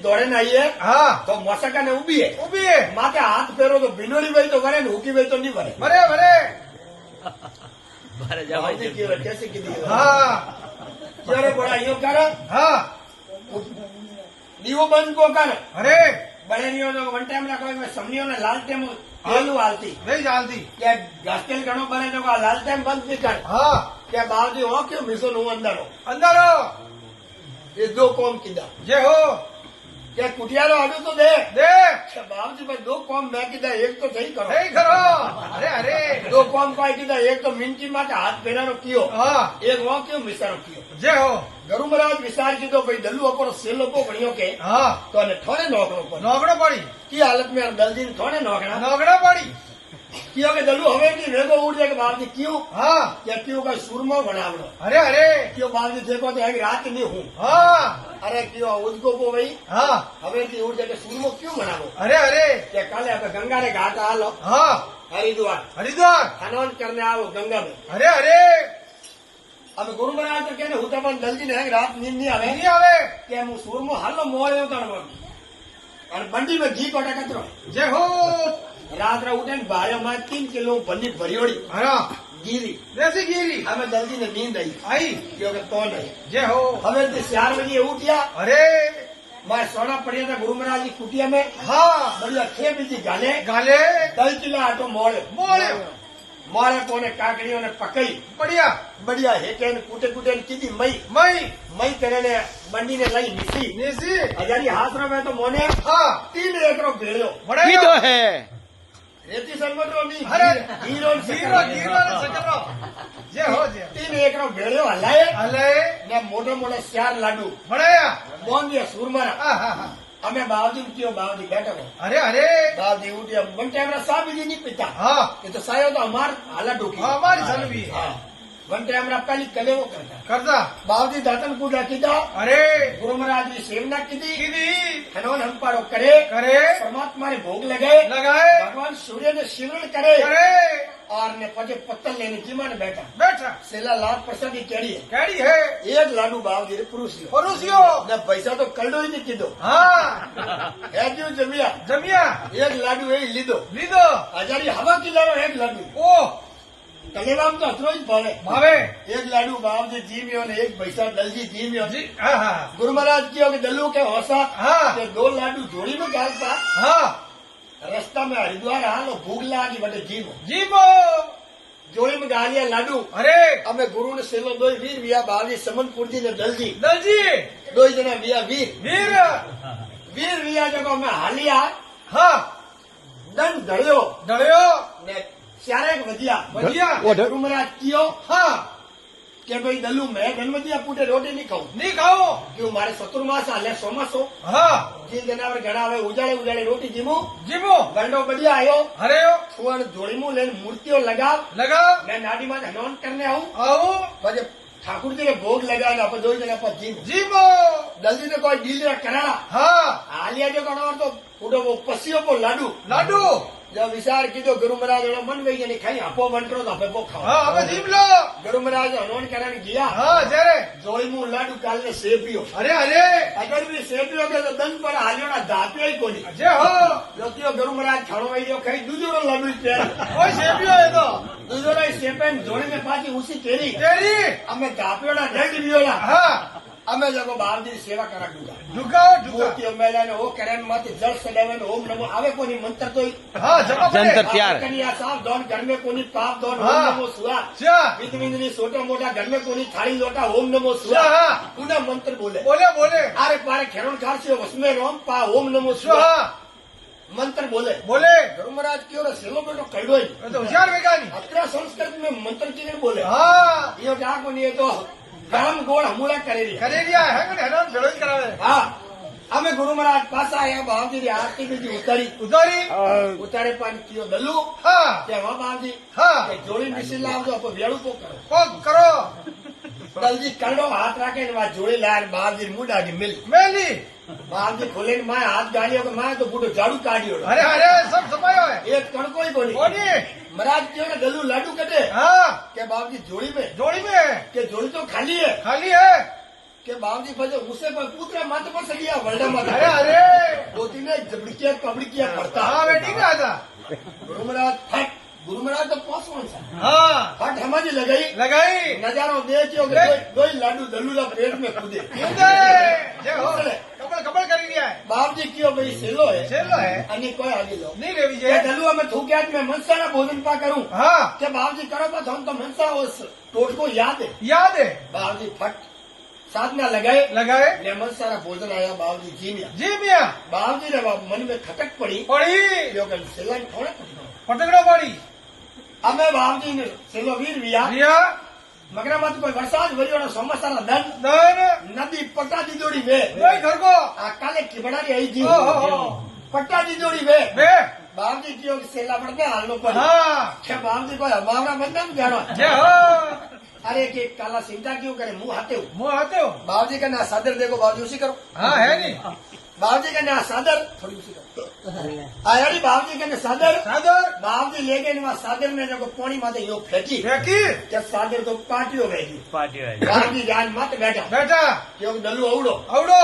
દોડે ને આવીએ હા તો મોસકા ને ઉભીએ ઉભી માથે હાથ ફેરો તો ભીનોડી વહી તો વરે ને હુકી વહી તો નહીં વરે ભરે ભરે બાવજી કયો કેસી કીધી હા જ્યારે બોલા યો કરે હા દીવો બંધ કો કરે અરે બળેનીઓ તો વન ટાઈમ રાખો સમનીઓ ને લાલ ટાઈમ પેલું હાલતી નહીં ચાલતી કે ઘાસકેલ ઘણો બને તો આ લાલ ટાઈમ બંધ નહીં કરે હા કે બાવજી હો કયો મિસો નું અંદરો અંદરો એ દો કોમ કીધા જે હો કે કુટિયારો આડું તો દે દે કે બાવજી ભાઈ દો કોમ મેં કીધા એક તો થઈ કરો નહીં કરો અરે અરે દો કોમ કોઈ કીધા એક તો મિનકી માટે હાથ ફેરાનો કયો હા એક વો કયો મિસારો કયો જે હો ગરુ મહારાજ વિચાર કીધો ભાઈ દલ્લુ અપરો સેલો પો ગણ્યો કે હા તો અને થોડે નોકરો પર નોકડો પડી કી હાલત में દલજી થોડે નોકરા નોકડો પડી કયો કે દલ્લુ હવે की રેગो उड़ जाए के बावजी क्यों હા કે क्यों का सुरमो बनावड़ो અરે अरे क्यों बावजी देखो तो एक रात नहीं हूँ હા अरे क्यों उसको को भाई હા હવે की उड़ जाए के सुरमो क्यों बनावो અરે અરે કે કાલે આપણે ગંગા રે ઘાટ હાલો હા हरिद्वार હરિદ્વાર स्नान करने आओ गंगा में અરે અરે अब गुरु महाराज तो कहने હું તો પણ જલ્દી ને રાત નીંદ નહીં આવે નહીં આવે કે હું સુરમો હાલો મોળ્યો તણવા અને બંડી में घी कोटा कचरो જે હો રાત્રે ઉઠે ને ભારે માં 3 કિલો બંડી ભરીઓડી હા ગીરી દેસી ગીરી हमें जल्दी ने नींद आई आई क्योंकि तो नहीं जे हो हमें 4 बजे उठिया अरे मैं सोना पड़िया था गुरु महाराज की कुटिया में हाँ बढ़िया 6 बजे गाले गाले 10 किलो आटो मोड़े मोड़्यो मोड़े कोने काकड़ियों ने पकई बढ़िया बढ़िया हेके ने कूटे कूटे ने कीधी मई मई मई करे ने बंडी ने लई नीसी नेसी हजारी हाथ में तो मोने हाँ 3 एकरो भेड़ो बढ़िया तो है रेती संगठनो नहीं अरे हीरो हीरो हीरो ने सकरो जे हो जे 3 एकरो भेड़ो हलाए अले ने मोटो मोटो 4 लाडू बढ़िया बोंदिया सुरमारा आहा અમે બાવજી કયો બાવજી બેઠો अरे अरे બાવજી ઉઠ્યા વન ટાઈમ રા સા બીજી નહીં પીતા हाँ એ તો સાયો તો અમાર હાલા ઢોકી हमारी सलवी હા વન ટાઈમ રા પહેલી કલેવો કરતા करता બાવજી દાતન પૂજા કીધા अरे ગુરુ મહારાજ ની સેવના કીધી कीदी હનોન હંપાડો કરે करे પરમાત્મા ને ભોગ લગાए लगाए ભગવાન સૂર્ય ને શિવરણ કરે करे और ने પછી પત્તલ લેને જીમા ને બેઠા बैठा સેલા લાખ પ્રસાદી કેડી कैडी है એક લાડુ બાવજી રે પુરુષ લ્યો परोसियो ને પૈસા તો કલડો જ કીધો हाँ હે જો જમ્યા जमिया એક લાડુ એ લીધો लीदो હજારી હવા કિલ્લાનો એક લાડુ ओ કલેવામ તો અતરો જ ભાવે भावे एक लाडू बाबजी जीम्यो ने एक पैसा दलजी जीम्यो जी हाँ हाँ गुरु महाराज कियो कि दल्लू के हौसा हाँ के 2 लाडू जोड़ी में डालता हाँ रास्ता में हरिद्वार हालो भूख लागी बटे जीवो जीवो जोड़ी में गालिया लाडू अरे अमे गुरु ने सेलो दो वीर विया बावजी समनपुर जी ने दलजी दलजी 2 जना विया वीर वीर वीर विया जगो में हालिया हाँ दंड धड़ियो डरियो ने चारेक वजिया बढ़िया गुरु महाराज कियो हाँ के भाई दल्लू मैं गणमतिया पुटे रोटी नहीं खाऊं नहीं खाओ क्यों मारे चतुर्मास हाले सोमासो हाँ જે જનાવર ઘણા આવે ઉજાળે ઉજાળે રોટી જીમું जीवो ગંડો બઢિયા આયો अरे સુવર્ણ જોડીમું લઈને મૂર્તિઓ લગાવ लगा मैं नाडी में हनन करने आऊं आओ પછી ठाकुर जी ने भोग लगाया अपन 2 जना पर जीव जीवो जल्दी से कोई डील कराड़ा हाँ हालिया जो करो तो पूरा वो पसियो को लाडू लाडू जब विचार कीधो गुरु महाराज ने मन वही ने खाई आपो बंटरो तो आपे को खाओ हाँ हमें जीव लो गुरु महाराज हनन करने गया हाँ जरे जोईमु लाडू काल ने सेपियो अरे अरे अगर भी सेपियो के तो दंड पर हालियो ना दापियो ही कोनी जे हो जो कियो गुरु महाराज खाणो आइयो खाई दूजो लाडू पे कोई सेबियो है तो दूजो सेपेन जोड़ी में पाची उसी केरी तेरी અમે કાપ્યોના દંડ વિયોલા हाँ અમે લોકો બહારની સેવા કરા દુગા ढुकाओ ढुका મૂર્તિઓ મેલાને ઓ કરે માથે જળ સડાવે ઓમ નમો આવે કોની મંત્ર તો हाँ जमा पड़े जंतर त्यार કન્યા સાફ દોન ઘર में કોની પાપ દોન ઓમ हाँ। નમો સુવા क्या વિધ વિંદની છોટા મોટા ઘર में કોની થાળી લોટા ઓમ નમો हाँ સુવા हाँ ઉના મંત્ર બોલે बोले बोले આરે પારે ખેરણ ખારસીઓ વસમે રોમ પા ઓમ નમો સુવા हाँ મંત્ર બોલે बोले ગુરુ મહારાજ કયો રે સેલો બેટો કડોય ये तो होशियार बेगानी અત્ર સંસ્કૃત में મંત્ર કેને બોલે हाँ યો જા કોની એ તો ગરમ ગોળ હમુલા કરેલી करे दिया है मैंने हैरान जड़ोई करावे હા અમે ગુરુ મહારાજ પાસે આયા બાવજી આરતી બીજી ઉતારી उतारी ઉતારે પણ કયો દલ્લુ हाँ કે વા બાવજી हाँ કે જોડી મિસી લાવજો આપણે વેળું કો કરો फोन करो દલજી કરડો હાથ રાખે ને વા જોડી લાય બાવજી મુડાડી મિલ मेली બાવજી ખોલે ને માય હાથ ગાળ્યો કે માય તો બુડો ઝાડુ કાઢ્યો अरे अरे सब समायो है એક કણકોય કોની कोनी મહારાજ કયો ને દલ્લુ લાડુ કટે हाँ કે બાવજી જોડી में जोड़ी में है કે જોડી તો ખાલી है खाली है કે બાવજી ફજે ઉસે પર કૂતરા માથે પર સગિયા વરડા માથે अरे अरे દોતીને જબડીકિયા કબડીકિયા કરતા हाँ मैं ठीक कहा था ગુરુ મહારાજ તો પોસવણ છે हाँ ફટ હમાજી લગાઈ लगाई નજારો દેખ્યો કે દોઈ લાડુ દલ્લુલા પેટ में કૂદે कूदे जय हो कपड़ कपड़ कर दिया है બાપજી કયો ભાઈ સેલો હે चलो है અને કોઈ આગે લો नहीं रेवी કે जय દલ્લુઆ મેં થૂક્યા મેં મનસાના ભોજન પા કરું हाँ કે બાપજી કરો તો हम तो मनसा उस टोट को याद है याद है बाबूजी फट साधना लगाए लगाए ने मनसाना भोजन आया बाबूजी जी ने जी मियाँ बाबूजी ने मन में खटक पड़ी पड़ी क्योंकि सेला ने थोड़े पकड़ो पटकड़ा पड़ी हमें बाबूजी ने सेलो वीर विया रिया मगरा मत कोई वरसाद वरियो ने सोमसारा दन दन नदी पट्टा दी जोड़ी वे भाई घर को आ काले किबड़ारी आई थी ओहो पट्टा दी जोड़ी वे बे बाबूजी क्यों सेला पड़ते हालनो पर हाँ क्या बाबूजी को हमारा बदनाम जानो जय हो अरे कि काला चिंता क्यों करे मुंह हाथे हो मुँह आते हो बाबूजी का ना सादर देखो बाबूजी उसी करो हाँ है नहीं बाबूजी का ना सादर थोड़ी उसी करो आयाड़ी बाबूजी का ना सादर सादर बाबूजी ले गए वहाँ सादर ने जो पानी माते यो फेंकी देखी क्या सादर तो पाटियो गई पार्टी वाली बाबूजी जान मत बैठा बैठा क्यों दलू अवड़ो अवड़ो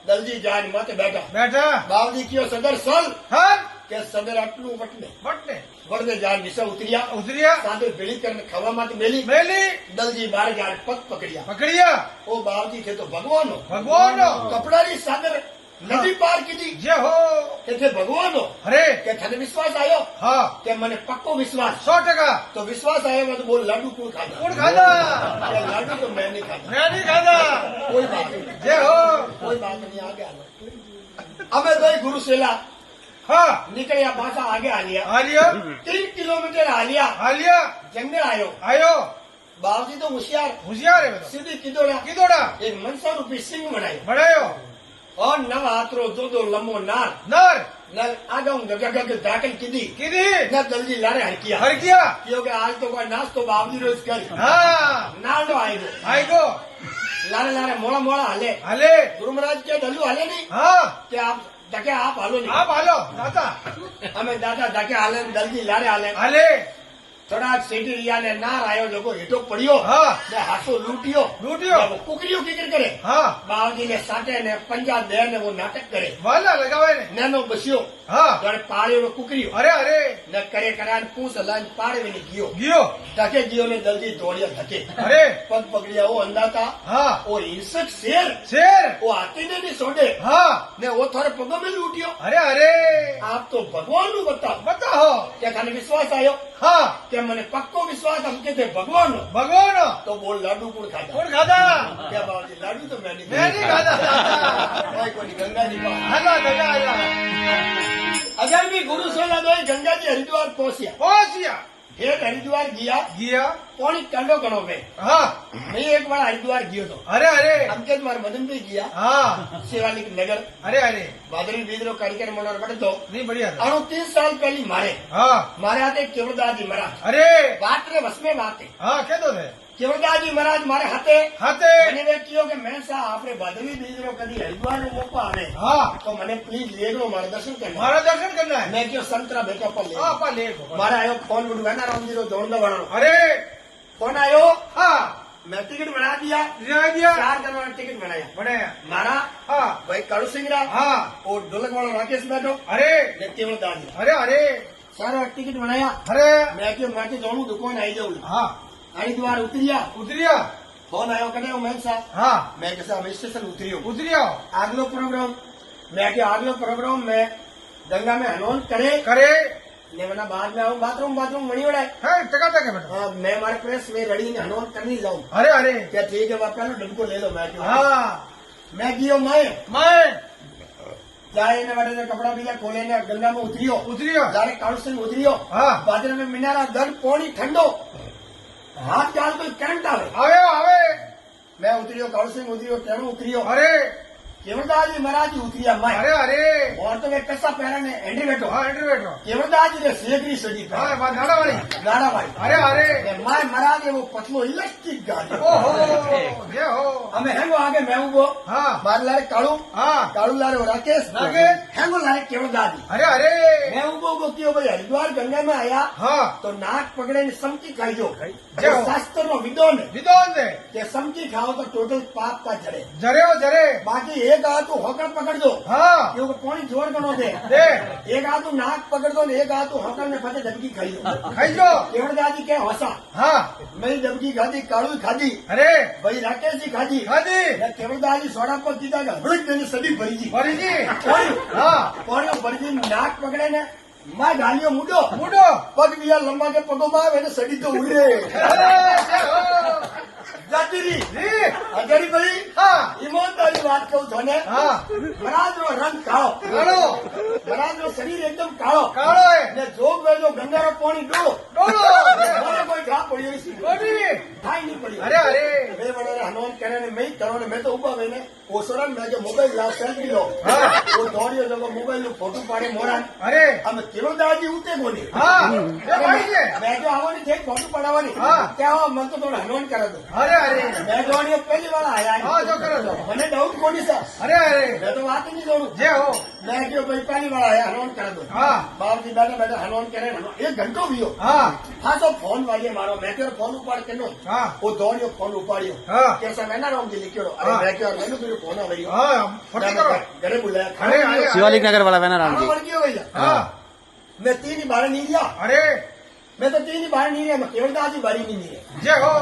दलजी जान मत बैठा बैठा बाबूजी क्यों सदर सोल हाँ के सदर अटलू वटने बटने वटने जान विषा उतरिया उतरिया सादर बेड़ी करने खवा माते मेली मेली दलजी बाहर जान पग पकड़िया पकड़िया ओ बाबूजी थे तो भगवान हो भगवान कपड़ा री सादर नदी पार की थी जय हो કે છે ભગવાન अरे કે તને વિશ્વાસ આવ્યો हाँ કે મને પક્કો વિશ્વાસ 100% તો વિશ્વાસ આવ્યો તો બોલ લાડુ કોણ ખાધા कौन खादा કે લાડુ તો મેં નહીં ખાધા मैं नहीं खादा કોઈ બાત નહીં जय हो કોઈ બાત નહીં આગે હાલો અમે તો ગુરુ સેલા हाँ નીકળ્યા પાછા આગે હાલ્યા आलिया 3 કિલોમીટર હાલ્યા आलिया જંગલ આવ્યો आयो બાવજી તો હોશિયાર होशियार है बेटा સીધી કીધોડા किदोड़ा એક મનસા રૂપી સિંહ બનાવ્યો बढ़ायो और नव हाथरो दो लंबो नार नर न आगम गगग दाखल कीधी किदी न जल्दी लारे हरकिया हर किया क्योंकि आज तो कोई नाच तो बावजी रोज कर हाँ नाल आएगो आई को लारे लारे मोड़ा मोड़ा हले हले गुरु महाराज के दल्लू हले नहीं हाँ कि आप धके आप हालो नहीं आप हालो दाता हमें दादा धके हाले दल्दी लारे हाले हले थोड़ा सीटी रिया ने नार आयो लोगो हेठो पड़ियो हाँ ने हाथो लूटियो लूटियो ने वो कुकरियो किकर करे हाँ बावजी ने साटे ने पंजा दे ने वो नाटक करे वाला लगावे ने नैनो बसियो हाँ जड़े पाड़ियो नो कुकरियो अरे अरे न करे करान पूछ लाइन पाड़े में गियो गियो धके गियो ने जल्दी दौड़िया धके अरे पग पकड़िया वो अंदाता हाँ वो हिंसक शेर शेर वो हाथी ने नहीं छोड़े हाँ ने वो थोड़े पगों में लूटियो अरे अरे आप तो भगवान नु बताओ बताओ क्या खाने विश्वास आयो हाँ क्या मैंने पक्को विश्वास हम के थे भगवान हो भगवान तो बोल लाडू कौन खाता कौन खादा क्या बाबू जी लाडू तो मैं मैं नहीं खाता भाई कोई गंगा जी का हला दया आया अगर भी गुरु से लगा गंगा जी हरिद्वार पहुंचिया पहुंचिया एक हरिद्वार गया गिया पौनी कंडो कणो में हाँ मैं एक बार हरिद्वार गयो तो अरे अरे हमके तुम्हारे मदन भी गया हाँ शिवालिक नगर अरे अरे भादरी बीजरो कार्यक्रम मनोर पड़े तो नहीं बढ़िया था 38 साल पहली मारे हाँ मारे आते केवलदास जी महाराज अरे बात रे बस में बात है हाँ क्या तो थे केवलदास जी महाराज मारे हाथे हाथे मैंने वे कियो के मैं सा आपने भादरी बीजरो कभी हरिद्वार में मौका आवे हाँ तो मैंने प्लीज ले लो मारे दर्शन करना मारा दर्शन करना है मैं क्यों संतरा बेटा पर ले हाँ पा ले मारा आयो फोन उठवा ना राम जी रो दौड़ना बढ़ानो अरे फोन आयो हाँ मैं टिकट बना दिया रिया दिया 4 जन वाला टिकट बनाया बढ़िया मारा हाँ भाई कालू सिंह रा हाँ और ढोलक वाला राकेश बैठो अरे ने केवलदास जी अरे अरे सारा टिकट बनाया अरे मैं क्यों माटी जाऊं दुकान आई जाऊं हाँ हरिद्वार उतरिया उतरिया फोन आयो कने मैं सा हाँ मैं कैसा हम स्टेशन उतरियो उतरिया आगलो प्रोग्राम मैं के आगलो प्रोग्राम में गंगा में हनोन करे करे ने वना बाद में आऊं बाथरूम वणी वड़ा है टका टका बेटा मैं हमारे प्रेस में रड़ी ने हनोन करनी जाऊं अरे अरे क्या ठीक है बापा डुबको ले लो मैं क्यों हाँ मैं गियो मैं मैं जाए ने वाले ने कपड़ा बीजा खोले ने गंगा में उतरियो उतरिया जारे कालू सिंह उतरियो हाँ बादल में मिनारा दर पौनी ठंडो हाथ चाल कोई करंट आवे आवे आवे मैं उतरियो कालू सिंह उतरियो टेणो उतरियो अरे केवलदास जी महाराज जी उतरिया मैं अरे अरे और तो वे कसा पैरा ने एंट्री बैठो हाँ एंट्री बैठो केवलदास जी ने सेगरी सजी हाँ बात नाड़ा वाली गाड़ा भाई अरे अरे मैं महाराज वो पतलो इलेक्ट्रिक गाड़ी ओहो जय हो हमें हेंगो आगे मैं वो हाँ बार लारे कालू हाँ कालू लारे वो राकेश राकेश। हेंगो लारे केवलदास जी अरे अरे मैं वो क्यों भाई हरिद्वार गंगा में आया हाँ तो नाक पकड़े ने समकी खाई जो जो। शास्त्र नो विद्वान है विद्वान दे કે સમકી ખાઓ તો ટોટલ પાપ કા જડે जरे हो जरे બાકી એક હાથું હોકર પકડજો हाँ એવું કોણી જોર ગણો દે दे એક હાથું નાક પકડજો ને એક હાથું હોકર ને પછી ડબકી ખાઈ લો खाई जो કેવડદાજી કે હોસા हाँ મેં ડબકી ખાધી કાળું ખાધી अरे ભાઈ રાકેશજી ખાધી खादी ને કેવડદાજી સોડા પર કીધા કે હળું જ મેની સદી ભરીજી बड़ी जी કોણી हाँ કોણીઓ ભરીજી નાક પકડે ને માં ડાલીઓ મૂડો मुडो પગ બીજા લંબા કે પગો માં એને સડી તો ઉડે अरे जय हो જાતી રી जी અજરી ભાઈ हाँ ઈમાનદારી વાત કહું છો ને हाँ મહારાજનો રંગ કાળો कालो મહારાજનો શરીર એકદમ કાળો कालो है ને જોગ વેજો ગંગારો પાણી ડોળો डोलो મને કોઈ ઘા પડ્યો નથી बड़ी થાય નહીં પડ્યો अरे अरे બે વડે હનુમાન કરે ને મેં કરો ને મેં તો ઉભા વઈને ઓસોડા મેં જો મોબાઈલ લાવ સેલ્ફી લો હા. ઓ દોડ્યો જગો મોબાઈલ નું ફોટો પાડે મોરા अरे અમે કેવલદાસજી ઉતે કોની हाँ ये भाई जी મેં જો આવવાની થઈ ફોટો પડાવવાની હા. ત્યાં મને તો થોડો હનુમાન કરે તો अरे अरे મેં જોવાની પહેલી વાર આયા हाँ जो करो जो મને ડાઉટ કોની સર अरे अरे મેં તો વાત જ નહીં જોડું जय हो मैं क्यों भाई पहली बार आया हनुमान कर दो हाँ बाप जी बैठे बैठे हनुमान करे एक घंटो भी हो हाँ हाँ तो फोन वाली मारो मैं क्यों फोन उपाड़ के नो हाँ वो दौड़ियो फोन उपाड़ियो हाँ कैसा मैंने राम जी लिखियो अरे हाँ। मैं क्यों मैंने फिर फोन आ गई हाँ फटी करो घरे बुलाया अरे अरे शिवालिक नगर वाला वेनाराम खाना जी बन गया भैया हाँ मैं तीन ही बारह नहीं लिया अरे मैं तो तीन ही बारह नहीं लिया मैं केवलदास जी बारी नहीं लिया जय हो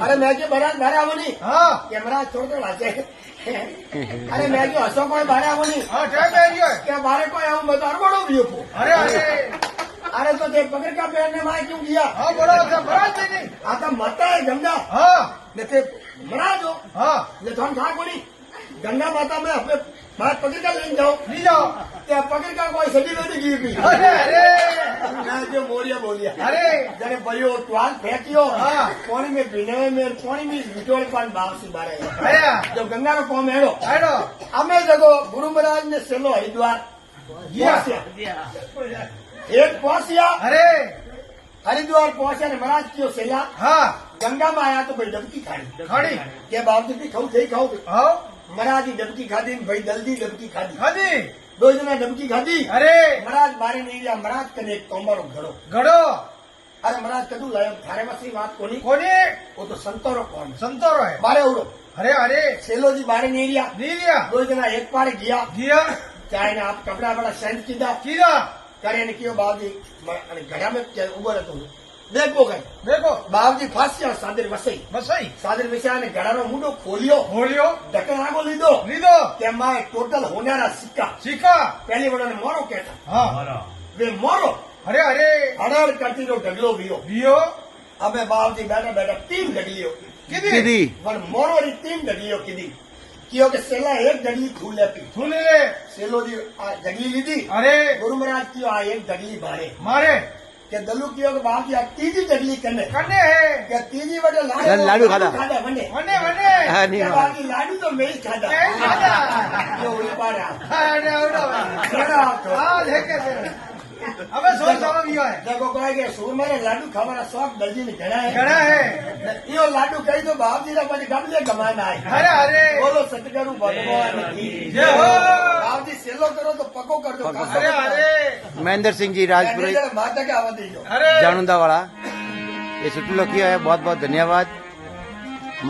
अरे मैं क्यों बारह बारह आवो नहीं हाँ कैमरा छोड़ दो लाचे अरे मैं क्यों हसो कोई बारह आवो नहीं हाँ टाइम आ गया है क्या बारह कोई आऊं मैं तो अरबड़ो भी हूँ अरे अरे अरे तो देख पकड़ का पहनने में क्यों किया हाँ बोलो अच्छा बड़ा नहीं आता माता है गंगा हाँ ने ते मरा दो हाँ ने थोन खा कोनी गंगा माता में अपने बाहर पकड़ का लेन जाओ नहीं जाओ ते पकड़ का कोई सदी नहीं गिर भी अरे अरे मैं जो मोरिया बोलिया अरे जने भयो ट्वाल फेंकियो हाँ। पानी में पीने में पानी में बिटोड़ पान बाव से बारे अरे जब गंगा को कौम हेड़ो हेलो हमें जगो गुरु महाराज ने सेलो हरिद्वार गया। पहुंचा। एक पहुंचिया अरे हरिद्वार पहुंचा ने महाराज कियो सेला हाँ गंगा में आया तो भाई डबकी खाई खाड़ी के बावजूद भी खाऊ थे खाऊ हाँ महाराज की डबकी खाधी ने भाई जल्दी डबकी खाधी खादी दो जना डबकी खाधी अरे महाराज बारे नहीं लिया महाराज कने एक कोमरो घड़ो गड़ो अरे महाराज कदू लायो थारे मसली बात कोनी कोनी वो तो संतोरो कौन संतोरो है बारे उड़ो अरे अरे सेलो जी बारे नहीं लिया नहीं लिया दो जना एक पार गया दिया चाहे ने आप कपड़ा बड़ा सेंट कीधा कीदा करे ने कियो बाबजी घड़ा में उबो रहतो देखो कई देखो बाबजी फांसिया सादर वसई बस सही सादर विषय ने घड़ा नो मुंडो खोलियो बोलियो ढक्कन आगो लीधो लीदो के माए टोटल होनारा सिक्का सीखा पहली बड़ो ने मोरो कहता हाँ वे मोरो अरे अरे हड़ाड़ करती रो ढगलो वियो दियो हमें बाबजी बैठा बैठा तीन ढगलियो किदी दीदी वन मोरो री तीन ढगलियो किदी कियो के सेला एक ढगली थूल लेती सुन ले सेलो जी आ ढगली लीधी अरे गुरु महाराज कियो आ एक ढगली बारे मारे के दलू कियो के बाबजी आ तीजी ढगली कने कन्ने है के तीजी बटे लाडू खाधा। वने वने वने हाँ, नहीं के हाँ। बाकी लाडू तो मैं ही खाधा मैं ही खाधा। यो उड़ी पाड़ा अरे उड़ो खड़ा तो हाँ लेके से अबे सोच समझ गया है देखो कहे के सूर मारे लाडू खावाना शौक दर्जी ने घड़ा है घड़ा है यो लाडू कही तो बाबजी रा बड़ी गमले कमाना है अरे अरे बोलो सतगुरु भगवान की जय हो बाबजी सेलो करो तो पको कर दो अरे अरे महेंद्र सिंह जी राजपुरी माता के आवा दीजो अरे जानुंदा वाला ये सुटलो किया है बहुत बहुत धन्यवाद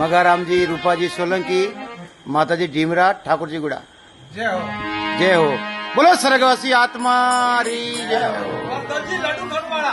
मगाराम जी रूपा जी सोलंकी माता जी डीमरा ठाकुर जी गुड़ा जय हो जय हो बोलो स्वर्गवासी आत्मा री जय हो और दर्जी लड्डू खाने वाला